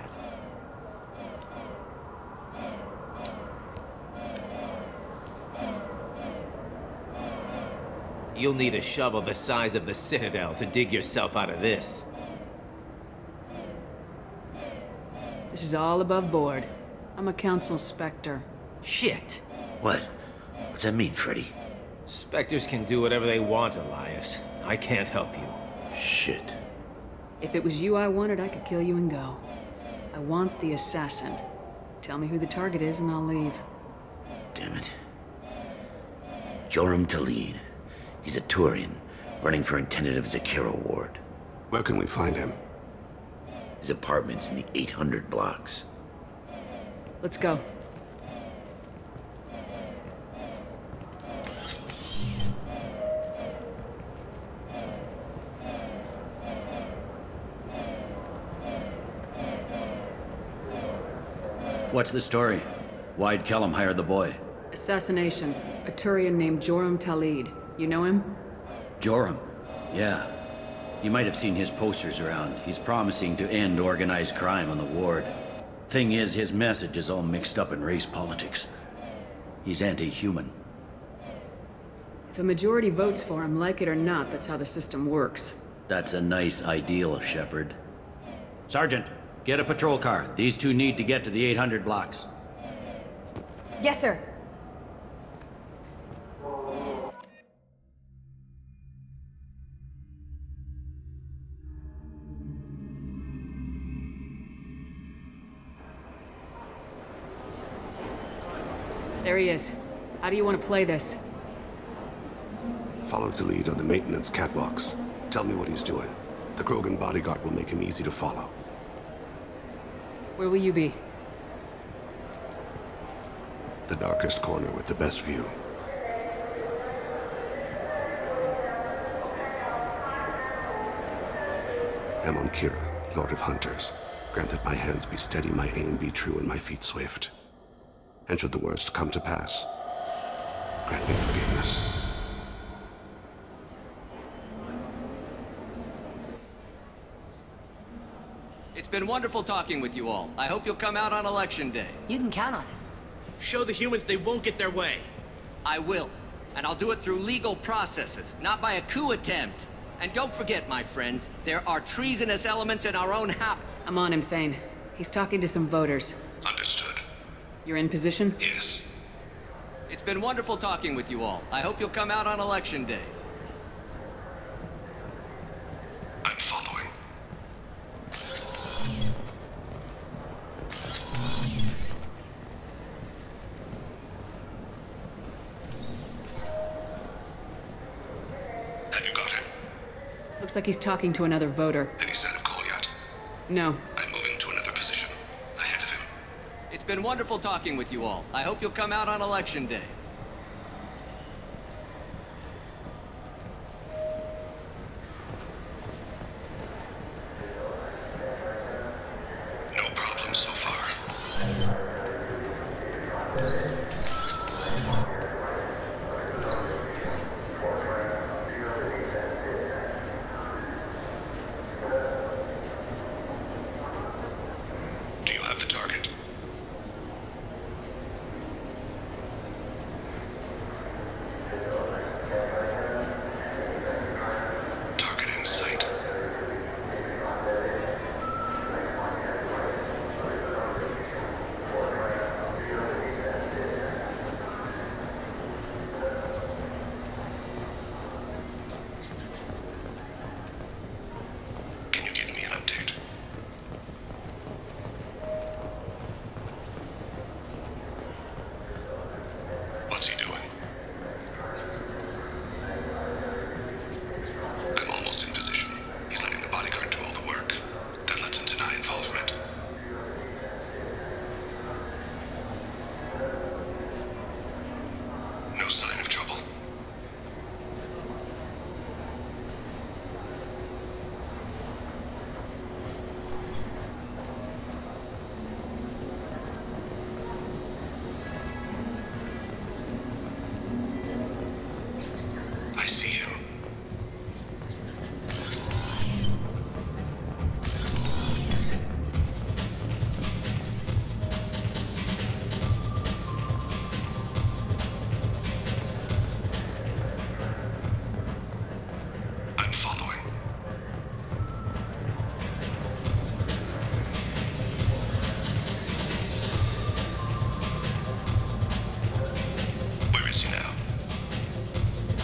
You'll need a shovel the size of the Citadel to dig yourself out of this. This is all above board. I'm a council specter. Shit. What? What's that mean, Freddy? Spectres can do whatever they want, Elias. I can't help you. Shit. If it was you I wanted, I could kill you and go. I want the assassin. Tell me who the target is and I'll leave. Damn it. Joram Talid. He's a Turian, running for intendant of Zakero Ward. Where can we find him? His apartment's in the 800 blocks. Let's go. What's the story? Why'd Kellum hire the boy? Assassination. A Turian named Joram Talid. You know him? Joram? Yeah. You might have seen his posters around. He's promising to end organized crime on the ward. Thing is, his message is all mixed up in race politics. He's anti-human. If a majority votes for him, like it or not, that's how the system works. That's a nice ideal, Shepard. Sergeant, get a patrol car. These two need to get to the 800 blocks. Yes, sir. There he is. How do you want to play this? Follow the lead on the maintenance catwalks. Tell me what he's doing. The Krogan bodyguard will make him easy to follow. Where will you be? The darkest corner with the best view. I'm on Kira, Lord of Hunters. Grant that my hands be steady, my aim be true, and my feet swift. And should the worst come to pass, grant me forgiveness. It's been wonderful talking with you all. I hope you'll come out on Election Day. You can count on it. Show the humans they won't get their way. I will. And I'll do it through legal processes, not by a coup attempt. And don't forget, my friends, there are treasonous elements in our own house. I'm on him, Thein. He's talking to some voters. Understood. You're in position? Yes. It's been wonderful talking with you all. I hope you'll come out on Election Day. I'm following. Have you got him? Looks like he's talking to another voter. Any sign of Kolyat? No. I'm moving to another position. Ahead of him. It's been wonderful talking with you all. I hope you'll come out on Election Day. No problem so far. Do you have the target? Target in sight. Can you give me an update? What's he doing? I'm almost in position. He's letting the bodyguard do all the work. That lets him deny involvement. No sign of trouble. I see him. I'm following. Where is he now?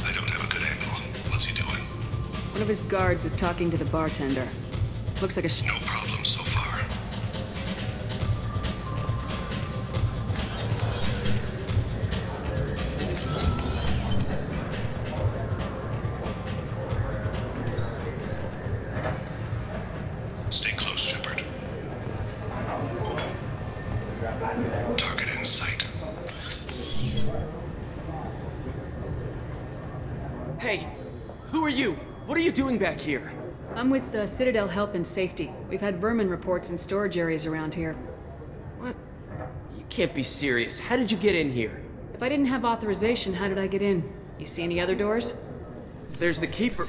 I don't have a good angle. What's he doing? One of his guards is talking to the bartender. Looks like a No problem so far. Stay close, Shepard. Target in sight. Hey, who are you? What are you doing back here? I'm with the Citadel Health and Safety. We've had vermin reports in storage areas around here. What? You can't be serious. How did you get in here? If I didn't have authorization, how did I get in? You see any other doors? There's the keeper.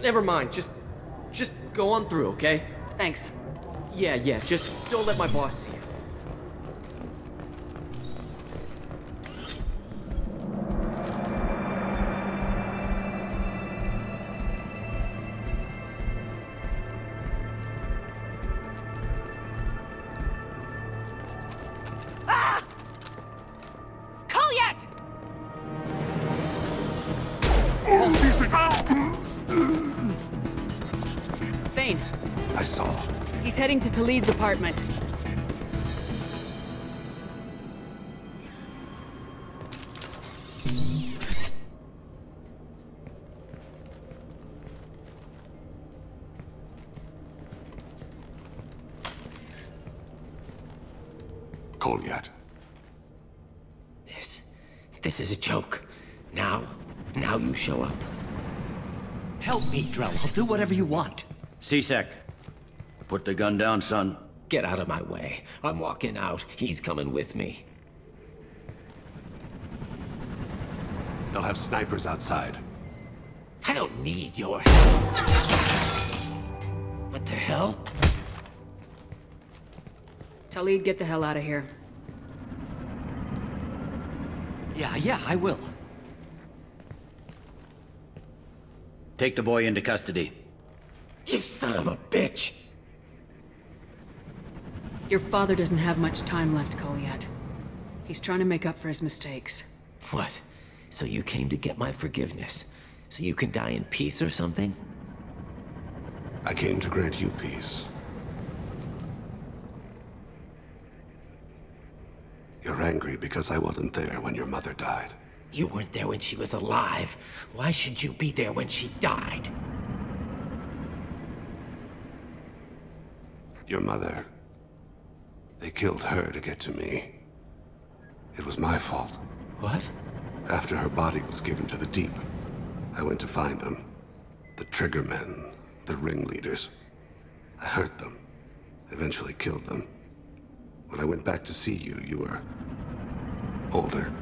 Never mind. Just go on through, okay? Thanks. Yeah, just don't let my boss see you. Kolyat! Thein. I saw. He's heading to Talid's apartment. Kolyat. This is a joke. Now you show up. Help me, Drell. I'll do whatever you want. C-Sec. Put the gun down, son. Get out of my way. I'm walking out. He's coming with me. They'll have snipers outside. I don't need your help. What the hell? Talid, get the hell out of here. Yeah, I will. Take the boy into custody. You son of a bitch! Your father doesn't have much time left, Kolyat. He's trying to make up for his mistakes. What? So you came to get my forgiveness? So you can die in peace or something? I came to grant you peace. You're angry because I wasn't there when your mother died. You weren't there when she was alive. Why should you be there when she died? Your mother... They killed her to get to me. It was my fault. What? After her body was given to the Deep, I went to find them. The Triggermen, the ringleaders. I hurt them, eventually killed them. When I went back to see you, you were... older.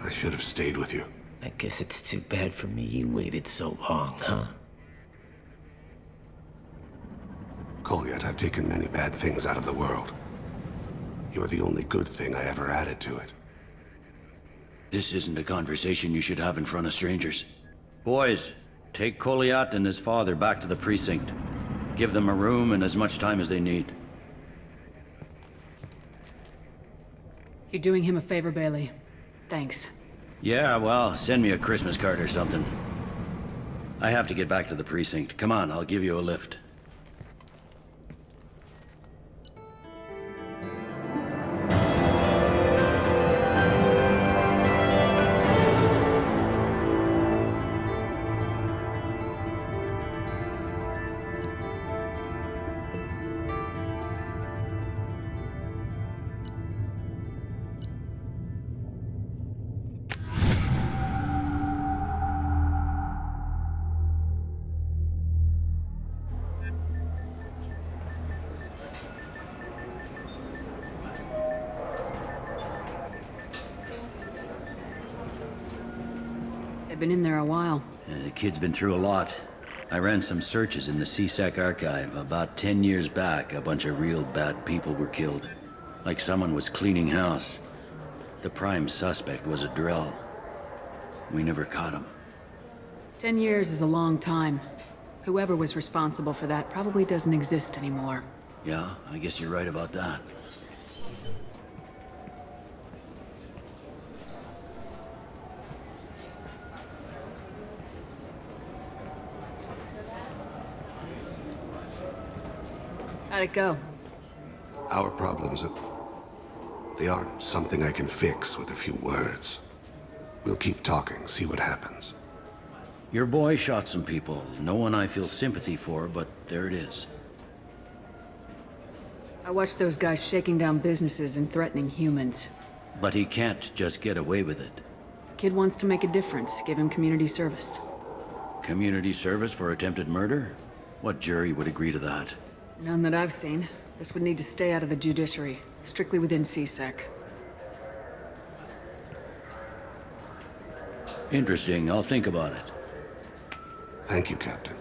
I should have stayed with you. I guess it's too bad for me you waited so long, huh? Kolyat, I've taken many bad things out of the world. You're the only good thing I ever added to it. This isn't a conversation you should have in front of strangers. Boys, take Kolyat and his father back to the precinct. Give them a room and as much time as they need. You're doing him a favor, Bailey. Thanks. Yeah, well, send me a Christmas card or something. I have to get back to the precinct. Come on, I'll give you a lift. Been in there a while. The kid's been through a lot. I ran some searches in the CSEC archive. About 10 years back, a bunch of real bad people were killed. Like someone was cleaning house. The prime suspect was a drill. We never caught him. 10 years is a long time. Whoever was responsible for that probably doesn't exist anymore. Yeah, I guess you're right about that. How'd it go? Our problems they aren't something I can fix with a few words. We'll keep talking, see what happens. Your boy shot some people. No one I feel sympathy for, but there it is. I watched those guys shaking down businesses and threatening humans. But he can't just get away with it. Kid wants to make a difference. Give him community service. Community service for attempted murder? What jury would agree to that? None that I've seen. This would need to stay out of the judiciary, strictly within CSEC. Interesting. I'll think about it. Thank you, Captain.